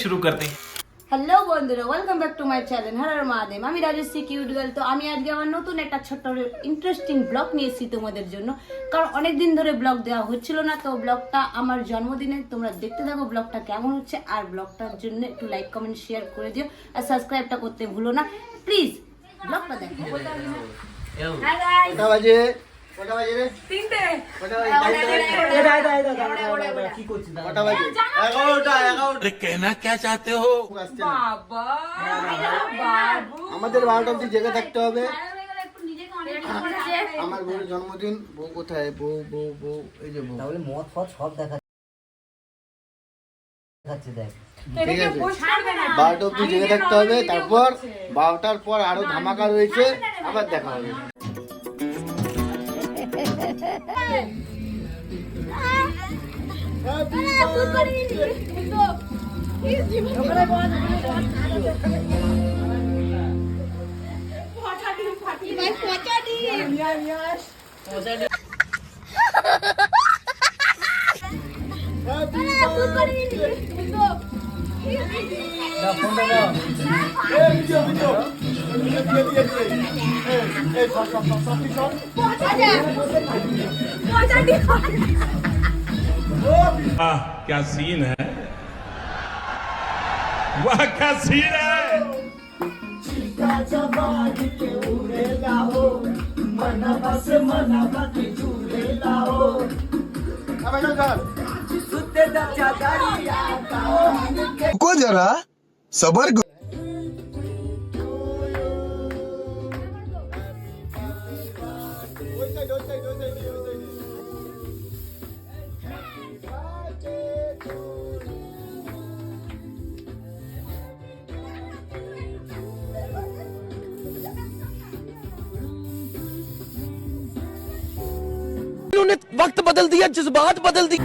शुरू करते हैं। হ্যালো বন্ধুরা, welcome back to my channel Har Mahadev. আমি রাজশ্রী কিউট গার্ল। তো আমি আজকে আমার নতুন একটা ছোট্ট ইন্টারেস্টিং ব্লগ নিয়ে এসেছি তোমাদের জন্য, কারণ অনেকদিন ধরে ব্লগ দেওয়া হচ্ছিল না। তো ব্লগটা আমার জন্মদিনে, তোমরা দেখতে থাকো ব্লগটা কেমন হচ্ছে। আর ব্লগটার জন্য একটু লাইক কমেন্ট শেয়ার করে দিও, আর সাবস্ক্রাইবটা করতে ভুলো না প্লিজ। ব্লগটা দেখো। হাই গাইস, কটা বাজে রে? 3টে। কটা বাজে? কটা বাজে? 11টা। अरे कहना क्या चाहते हो? আসছে না। বাবা বাবু, আমাদের 12টা অবধি জেগে থাকতে হবে। একটু নিজেকে অনেক করেছে। আমার বউর জন্মদিন। বউ কোথায়? বউ এই যে বউ। তাহলে মদ ফদ সব দেখাচ্ছে দেখ। ঠিক আছে, 12টা অবধি জেগে থাকতে হবে। তারপর 12টার পর আরো ধামাকা রয়েছে, আবার দেখা হবে। वाह क्या सीन है, वाह क्या सीन है। रुको जरा सबर करो। उन्होंने वक्त बदल दिया, जज्बात बदल दिए।